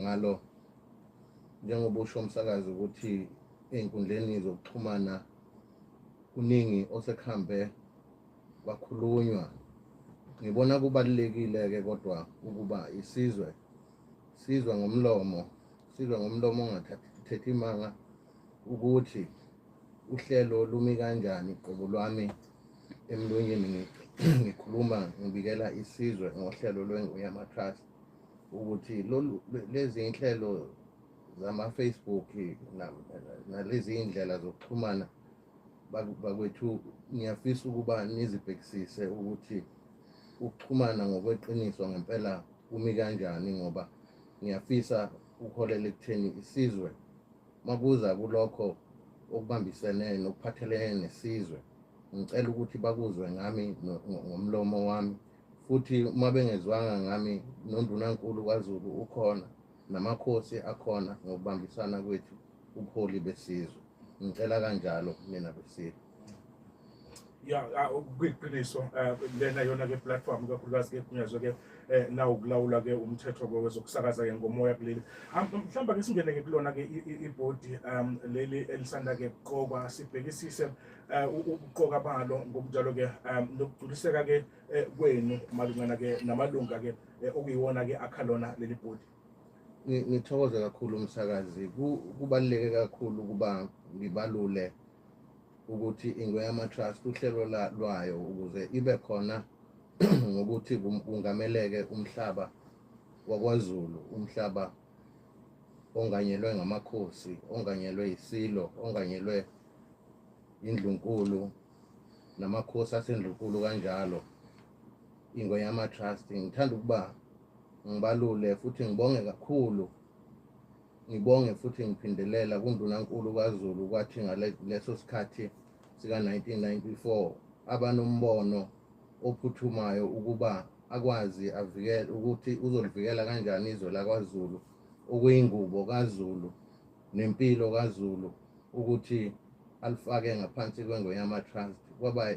ngalo njengoba usho umsakazi ukuthi ey'nkundleni zokuxhumana kuningi osekuhambe kwakhulunywa. Ngibona kubalulekile-ke kodwa ukuba sizwe ngomlomo ongathathi imanga ukuthi uhlelo lumi kanjani. Qobo lwami emlonyeni ngikhuluma ngibikela isizwe ngohlelo lweNgonyama Trust ukuthi lezi inhlelo zama-Facebook nalezi iy'ndlela zokuxhumana bakwethu, ngiyafisa ukuba nizibhekisise ukuthi ukuxhumana ngokweqiniso ngempela kumi kanjani, ngoba ngiyafisa ukuholela ekutheni isizwe makuza kulokho okubambisene nokuphathelene nesizwe, ngicela ukuthi bakuzwe ngami ngomlomo wami, futhi uma bengezwanga ngami noNdunankulu kwaZulu ukhona, namakhosi akhona ngokubambisana kwethu ubuholi besizwe. Ngicela kanjalo mina besizwe. Kuyiqiniso lena yona-ke platform kakhulukazi-ke ephunyezwe-ke nawo ukulawula-ke umthetho wezokusakaza-ke ngomoya kuleli. Mhlawumbe-ke singene-ke kulona-ke ibhodi leli elisanda-ke kuqokwa, sibhekisise ukuqoka balo ngokunjalo-ke nokugculiseka-ke kwenu malungana-ke namalunga-ke okuyiwona-ke akhalona leli bhodi. Ngithokoze kakhulu umsakazi, kubaluleke kakhulu ukuba ngibalule ukuthi iNgonyama Trust uhlelo lwayo ukuze ibe khona ngokuthi kungameleke umhlaba wakwaZulu, umhlaba onganyelwe ngamakhosi, onganyelwe isilo, onganyelwe indlunkulu namakhosi asendlunkulu kanjalo. iNgonyama Trust ngithanda ukuba ngibalule futhi ngibonge kakhulu, ngibonge futhi ngiphindelela kuNdunankulu kwaZulu kwathi ngaleso sikhathi sika-1994 abanombono ophuthumayo ukuba akwazi avikele ukuthi uzolivikela kanjani izwe lakwaZulu, okuyingubo kaZulu nempilo kaZulu, ukuthi alifake ngaphansi kweNgonyama Trust. Kwaba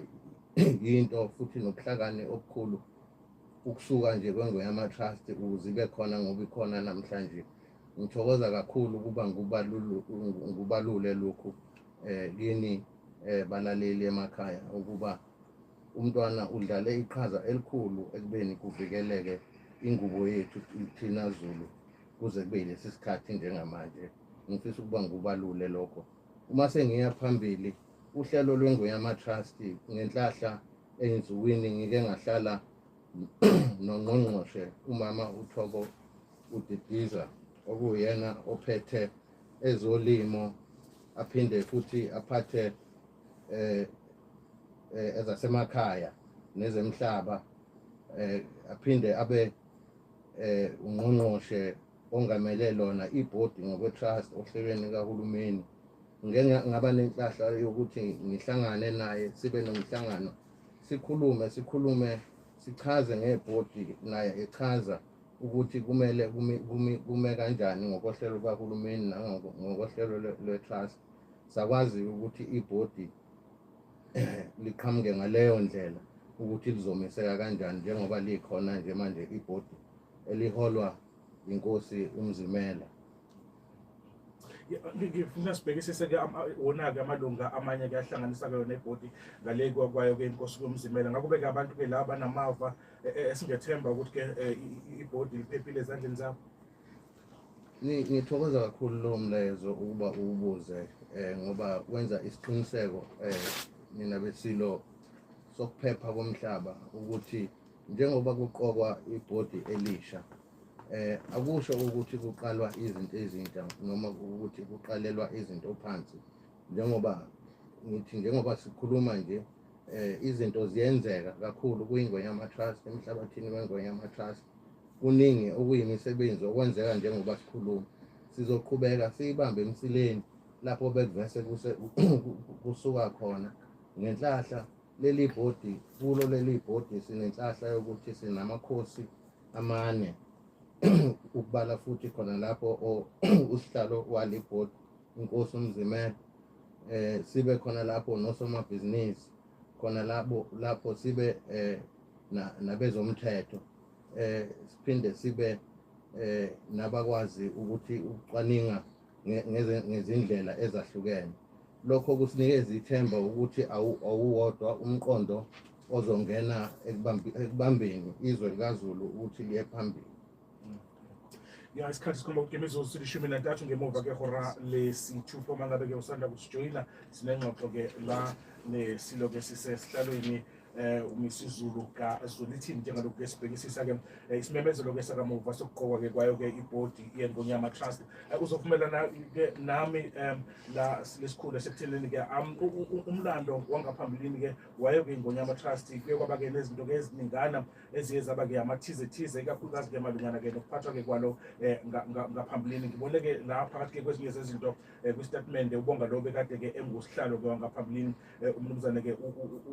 yinto futhi nobuhlakani obukhulu ukusuka nje kweNgonyama Trust ukuze ibe khona ngoba ikhona namhlanje. Ngithokoza kakhulu ukuba ngubalule lokhu kini balaleli emakhaya, ukuba umntwana udlale iqhaza elikhulu ekubeni kuvikeleke ingubo yethu thina Zulu kuze kube lesi sikhathi njengamanje. Ngifisa ukuba ngubalule lokho. Uma sengiya phambili, uhlelo lweNgonyama Trust ngenhlahla ey'nsukwini ngike ngahlala noNgqongqoshe umama uThoko uDidiza, okuyena ophethe ezolimo aphinde futhi aphathe ezasemakhaya nezemhlaba, aphinde abe uNgqongqoshe ongamele lona ibhodi ngokwe-trust ohlelweni kahulumeni. Ngeke ngaba nenhlahla yokuthi ngihlangane naye, sibe nomhlangano, sikhulume sichaze ngebhodi, naye echaza ukuthi kumele kume kanjani ngokohlelo kahulumeni nangokohlelo lwe-trust. Sakwazi ukuthi ibhodi liqhamuke ngaleyo ndlela ukuthi lizomeseka kanjani, njengoba likhona nje manje ibhodi eliholwa inkosi uMzimela. Ngifuna sibhekisise-ke wona-ke amalunga amanye kuyahlanganisa-ke yona ibhodi ngale kwayo-ke inkosi uMzimela. Ngakube-ke abantu-ke la banamava esingethemba ukuthi-ke ibhodi liphephile ezandleni zabo. Ngithokoza kakhulu lowo mlayezo ukuba uwubuze ngoba wenza isiqiniseko mina besilo sokuphepha komhlaba, ukuthi njengoba kuqokwa ibhodi elisha, akusho ukuthi kuqalwa izinto ezintsha noma ukuthi kuqalelwa izinto phansi. Njengoba sikhuluma nje, izinto ziyenzeka kakhulu kwiNgonyama Trust, emhlabathini weNgonyama Trust. Kuningi okuyimisebenzi okwenzeka njengoba sikhuluma. Sizoqhubeka siyibambe emsileni lapho bekuvese kusuka khona ngenhlahla leli bhodi. Kulo leli bhodi sinenhlahla yokuthi sinamakhosi amane ukubala futhi khona lapho usihlalo wale bhodi inkosi uMzimela, sibe khona lapho nosomabhizinisi, khona lapho sibe nabezomthetho, siphinde sibe nabakwazi ukuthi ucwaninga ngezindlela ezahlukene. Lokho kusinikeza ithemba ukuthi awuwodwa umqondo ozongena ekubambeni izwe likaZulu ukuthi liye phambili. Ya isikhathi sikhomba ukuthi imizuzu silishumi nantathu ngemuva kwehora lesithupha uma ngabe-ke usanda kusijoyina sinengxoxo-ke la nesiloke sisesihlalweni MisuZulu kaZulu njengalokhu esibhekisisa-ke isimemezelo-ke sakamuva sokuqokwa-ke kwayo-ke ibhodi yeNgonyama Trust. Uzovumelana-ke nami la lesikhulu esekutheleni-ke umlando wangaphambilini-ke wayo-ke iNgonyama Trust kuye kwaba-ke nezinto-ke eziningana eziye zaba-ke amathize ikakhulukazi-ke malungana-ke nokuphathwa-ke kwalo ngaphambilini. Ngibone-ke la phakathi-ke kwezinye zezinto kwistatimende ubonga lo bekade-ke engusihlalo-ke wangaphambilini umnumzane-ke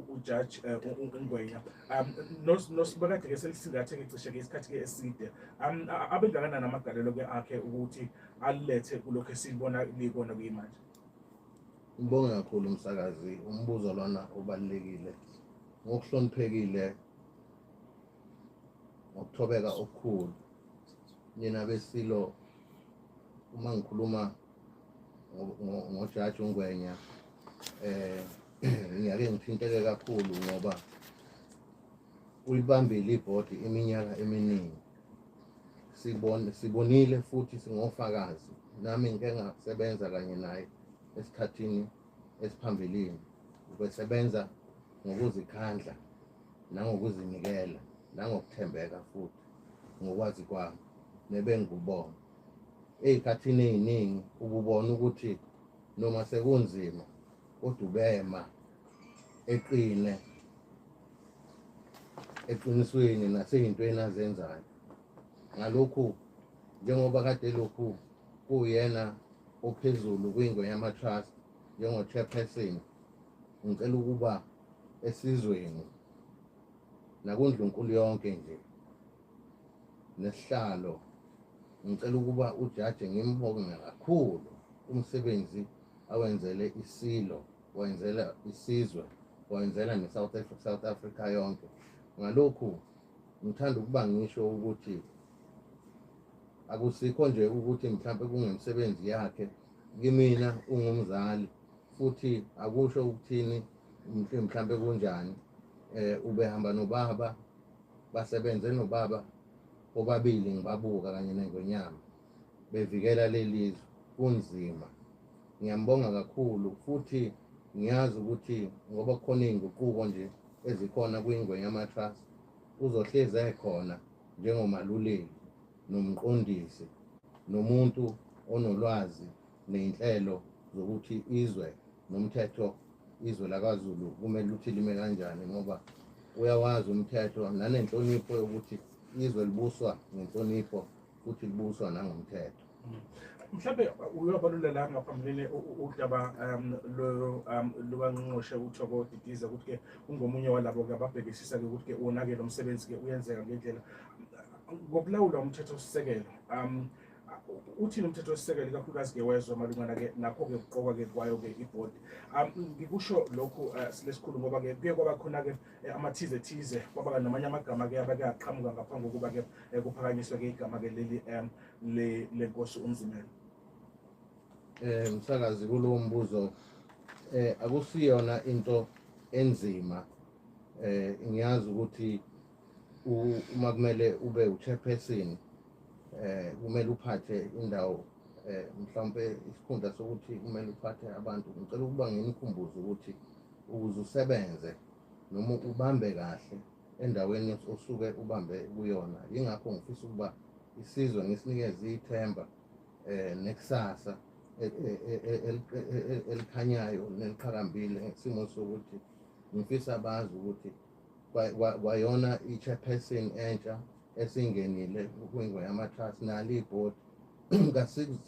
ujaji Ngwenya nosibekade-ke selisingathe-ke cishe-ke isikhathi-ke eside abengakanani amagalelo-ke akhe ukuthi alilethe kulokhu esibona likona kuyimanje. Ngibonge kakhulu umsakazi, umbuzo lona ubalulekile ngokuhloniphekile, ngokuthobeka okukhulu. Nina besilo uma ngikhuluma ngojaji uNgwenya ngiyake ngithinteke kakhulu ngoba uyibambile ibhodi iminyaka eminingi. Sibonile futhi singofakazi, nami ngike ngasebenza kanye naye esikhathini esiphambilini. Ubesebenza ngokuzikhandla nangokuzinikela nangokuthembeka futhi ngokwazi kwami nebengikubona. Ey'khathini ey'ningi ukubona ukuthi noma sekunzima kodwa ubema eqine eqinisweni nasey'ntweni azenzayo. Ngalokhu njengoba kade lokhu kuyena ophezulu kwingonyama Trust njengo-chairperson, ngicela ukuba esizweni nakundlunkulu yonke nje nesihlalo, ngicela ukuba ujaji ngimbonge kakhulu umsebenzi awenzele isilo, wenzela isizwe, wenzela South Africa yonke. Ngalokhu ngithanda ukuba ngisho ukuthi akusikho nje ukuthi mhlawumbe kungemisebenzi yakhe, kimina ungumzali futhi akusho ukuthini mhlawumbe kunjani. Ubehamba nobaba, basebenze nobaba obabili ngibabuka kanye neNgonyama bevikela lelizwe kunzima. Ngiyambonga kakhulu futhi ngiyazi ukuthi ngoba kukhona iy'nguquko nje ezikhona kwingonyama Trust uzohlezi ekhona njengomaluleki nomqondisi nomuntu onolwazi ney'nhlelo zokuthi izwe nomthetho izwe lakwaZulu kumele ukuthi lime kanjani, ngoba uyawazi umthetho nanenhlonipho yokuthi izwe libuswa ngenhlonipho futhi libuswa nangomthetho. Mhlawumbe uyobalulela ngaphambilini udaba lukaNgqongqoshe uThoko Didiza ukuthi-ke ungomunye walabo-ke ababhekisisa-ke ukuthi-ke wona-ke lo msebenzi-ke uyenzeka ngendlela ngokulawulwa umthethosisekelo. Uthini umthethosisekelo ikakhulukazi-ke wezwe malungana-ke nakho-ke ukuqokwa-ke kwayo-ke ibhodi? Ngikusho lokhu silesikhulu ngoba-ke kuye kwaba khona-ke amathize kwaba namanye amagama-ke abake aqhamuka ngaphambi kokuba-ke kuphakanyiswe-ke igama-ke leli lenkosi uMzimela. Msakazi, kulowo mbuzo akusiyona into enzima. Ngiyazi ukuthi uma kumele ube u-chairperson kumele uphathe indawo mhlawumbe isikhundla sokuthi kumele uphathe abantu. Ngicela ukuba nginikhumbuze ukuthi ukuze usebenze noma ubambe kahle endaweni osuke ubambe kuyona. Yingakho ngifisa ukuba isizwe ngisinikeze ithemba nekusasa elikhanyayo neliqhakambile ngesimo sokuthi ngifisa bazi ukuthi kwayona i-chairperson entsha esingenile kwingonyama Trust nalo ibhodi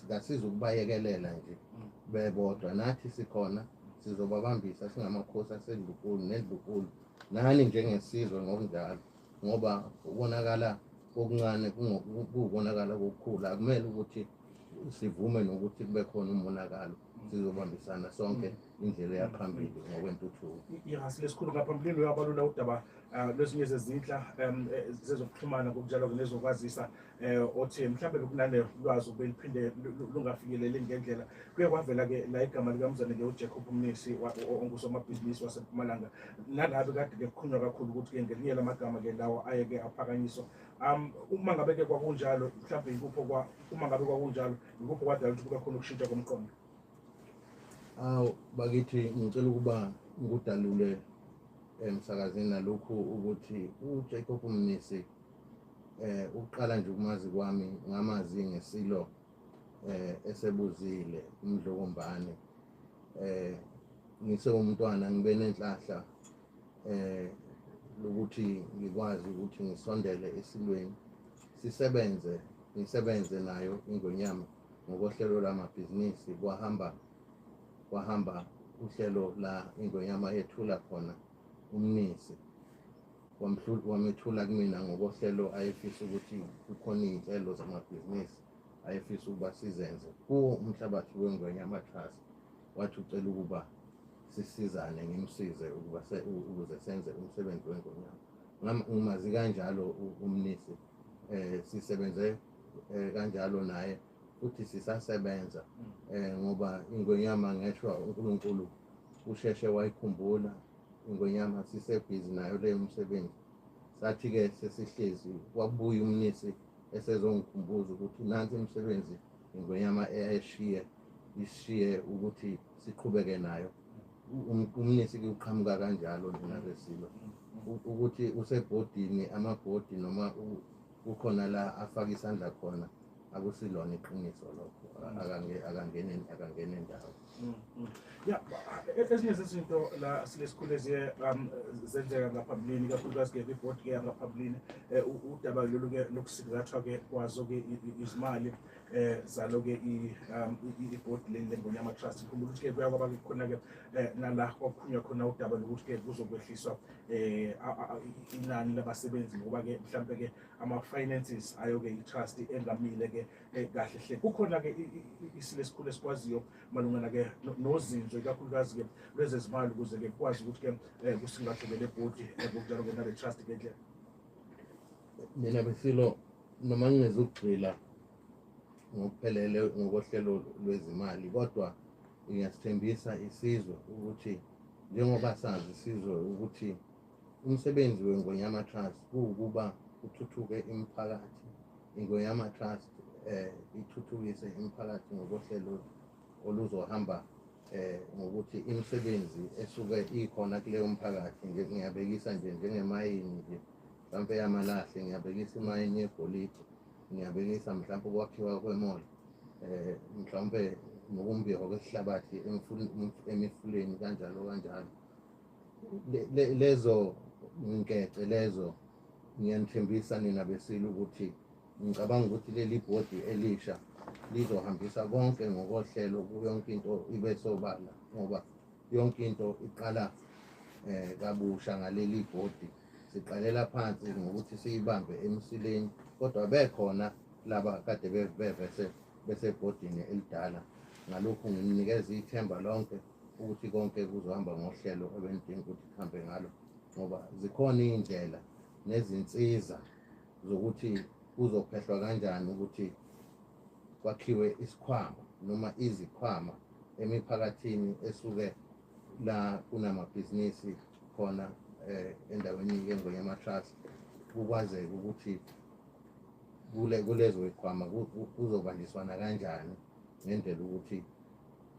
ngasiza ukubayekelela nje bebodwa. Nathi sikhona sizobabambisa singamakhosi asedlunkulu nedlunkulu nani njengesizwe ngokunjalo, ngoba ubonakala okuncane kuwubonakala kokukhulu. Akumele ukuthi sivume nokuthi kube khona umonakalo. sizobambisana sonke indlela yaphambili ngokwentuthuko. Ihasi lesikhulu ngaphambilini uyabalula udaba lwezinye zezinhla zezokuxhumana ngokunjalo nezokwazisa othi mhlawumbe bekunale lwazi beliphinde lungafikeleli ngendlela kuye kwavela-ke la igama likamzane-ke uJacob Mnisi ongusomabhizinisi waseMpumalanga nalabe kade-ke kukhulunywa kakhulu ukuthi-ke ngelinye lamagama-ke lawo aye-ke aphakanyiswa. Uma ngabe-ke kwakunjalo mhlawumbe uma ngabe kwakunjalo yikupho kwadala ukuthi kube khona ukushintsha komqondo? Bakithi ngicela ukuba ngikudalule emsakazini nalokhu ukuthi uJacob Mnisi uqala nje ukumazi kwami ngamazi ngesilo esebuzile umdlokombane ngisewumntwana ngibe nenhlahla lokuthi ngikwazi ukuthi ngisondele esilweni ngisebenze nayo iNgonyama ngokohlelo lwamabhizinisi kwahamba uhlelo la iNgonyama yethula khona uMnisi wamethula kumina ngokohlelo ayefisa ukuthi kukhona iy'nhlelo zamabhizinisi ayefisa ukuba sizenze kuwo umhlabathi weNgonyama Trust. Wathi ucela ukuba sisizane ngimsize ukuze senze umsebenzi weNgonyama. Ngimazi kanjalo uMnisi, sisebenze kanjalo naye futhi sisasebenza ngoba iNgonyama ngeshwa uNkulunkulu usheshe wayikhumbula iNgonyama sisebhizi nayo leyo msebenzi. Sathi-ke sesihlezi wabuya uMnisi esezongikhumbuza ukuthi nansi imisebenzi iNgonyama ishiye ukuthi siqhubeke nayo. uMnisi-ke uqhamuka kanjalo nina besilo ukuthi usebhodini amabhodi noma kukhona la afaka isandla khona akusilona iqiniso lokho akangene ndawo. Ezinye zezinto la silesikhule zenzeka ngaphambilini kakhulukazi-ke kwibhodi-ke yangaphambilini udaba lolu-ke lokusingathwa-ke kwazo-ke izimali zalo-ke ibhodi leli leNgonyama Trust. Ngikhumbula ukuthi-ke kuya kwaba khona-ke nala kwakukhulunywa khona udaba lokuthi-ke kuzokwehliswa inani labasebenzi ngoba-ke mhlampe-ke ama-finances ayo-ke i-trust engamile-ke kahle hle. Kukhona-ke isilesikhulu esikwaziyo malungana-ke nozinzo ikakhulukazi-ke lwezezimali ukuze-ke kukwazi ukuthi-ke kusingathwe le bhodi ngokunjalo-ke nale trust ngendlela. Mina besilo noma ngingezukugxila ngokuphelele ngokohlelo lwezimali kodwa ngiyasithembisa isizwe ukuthi njengoba sazi isizwe ukuthi umsebenzi weNgonyama Trust kuwukuba kuthuthuke imiphakathi. iNgonyama Trust ithuthukise imiphakathi ngokohlelo oluzohamba ngokuthi imisebenzi esuke ikhona kuleyo mphakathi ngiyabekisa nje njengemayini nje mhlawumpe yamalahle, ngiyabekisa imayini yegolide, ngiyabekisa mhlawumpe ukwakhiwa kwemola, mhlawumpe nokumbiwa kwesihlabathi emifuleni kanjalo. Lezo nkece lezo ngiyanithembisa nina besilo ukuthi ngicabanga ukuthi leli bhodi elisha lizohambisa konke ngokohlelo yonke into ibe sobala ngoba yonke into iqala kabusha ngaleli bhodi. Siqalela phansi ngokuthi siyibambe emsileni kodwa bekhona laba kade besebhodini elidala. Ngalokhu ngininikeza ithemba lonke ukuthi konke kuzohamba ngohlelo ebenidinga ukuthi kuhambe ngalo ngoba zikhona iy'ndlela nezinsiza zokuthi kuzophehlwa kanjani ukuthi kwakhiwe isikhwama noma izikhwama emiphakathini esuke la kunamabhizinisi khona endaweni yeNgonyama Trust. Kukwazeka ukuthi kulezo zikhwama kuzobanjiswana kanjani ngendlela ukuthi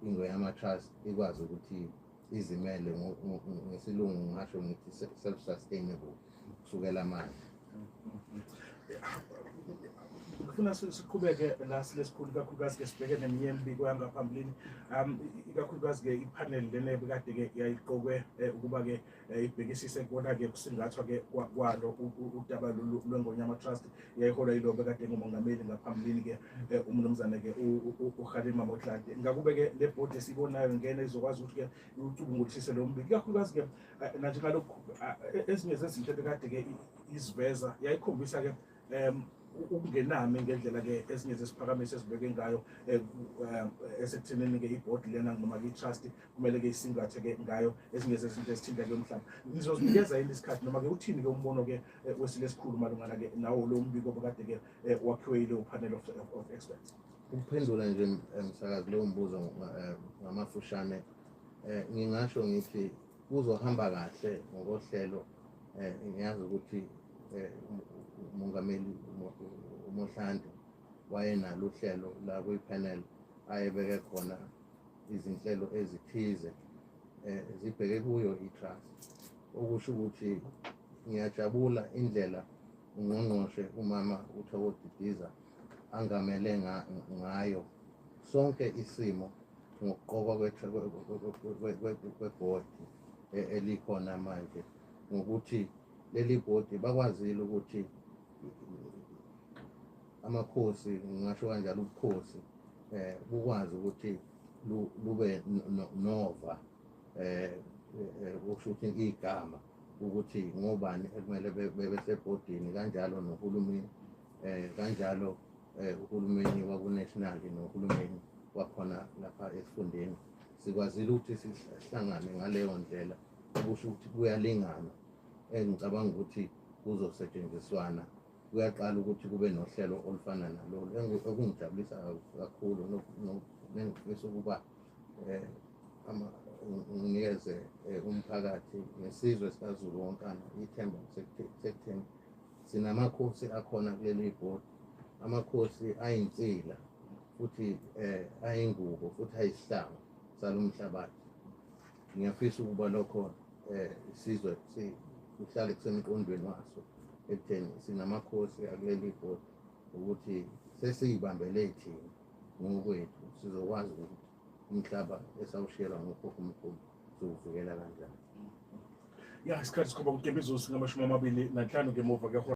iNgonyama Trust ikwazi ukuthi izimele ngesilungu ngasho ngithi self-sustainable kusukela manje. Ngifuna siqhubeke la silesikhulu kakhulukazi-ke sibheke nemiyembiko yangaphambilini ikakhulukazi-ke ipanel lena ebekade-ke yayiqokwe ukuba-ke ibhekisise kubona-ke kusingathwa-ke kwalo udaba lweNgonyama Trust yayiholwa yilo bekade ngumongameli ngaphambilini-ke umnumzane-ke uKhalima Motlanthe. Ngakube-ke le bhodi esiyibonayo ngene izokwazi ukuthi-ke ucubungulisise lo mbiko ikakhulukazi-ke nanjengalokhu ezinye zezinto ebekade-ke iziveza yayikhombisa-ke ukungenami ngendlela ke esinye zesiphakamiso esibeke ngayo esekuthenini ke i-board lena noma i-trust kumele ke isingathe ke ngayo ezinye zezinto ezithinta ke umhlaba. Nizozinikeza yini isikhathi noma ke uthini ke umbono ke wesile esikhulu malungana ke nawo lo mbiko obekade ke wakhiwe ile panel of experts? Ukuphendula nje msakazi lo mbuzo ngamafushane ngingasho ngithi kuzohamba kahle ngokohlelo ngiyazi ukuthi umongameli uMohlanti wayenalo uhlelo la kwi-panel ayebeke khona izinhlelo ezithize zibheke kuyo i-trust, okusho ukuthi ngiyajabula indlela ungqongqoshe umama uThoko Didiza angamele ngayo sonke isimo ngokuqokwa kwebhodi elikhona manje, ngokuthi leli bhodi bakwazile ukuthi amakhosi, ngingasho kanjalo ubukhosi bukwazi ukuthi lube nova ukusho ukuthi igama ukuthi ngobani ekumele bebesebhodini, kanjalo nohulumeni kanjalo uhulumeni waku-national nohulumeni wakhona lapha esifundeni sikwazile ukuthi sihlangane ngaleyo ndlela, okusho ukuthi kuyalingana. Ngicabanga ukuthi kuzosetshenziswana, kuyaqala ukuthi kube nohlelo olufana nalolu okungijabulisa kakhulu nengifisa ukuba nginikeze umphakathi nesizwe sikaZulu wonkana ithemba sekutheni sinamakhosi akhona kuleli bhodi, amakhosi ayinsila futhi ayingubo futhi ayisihlanga salo mhlabathi. Ngiyafisa ukuba lokho isizwe sihlale kusemqondweni waso ekutheni sinamakhosi akuleli bhodi, ukuthi sesiyibambele thina ngokwethu sizokwazi ukuthi umhlaba esawushiyelwa ngokhokho omkhulu siwuvikela kanjani. Ya, isikhathi sikhomba ukuthi MisuZulu singamashumi 25 ngemuva ke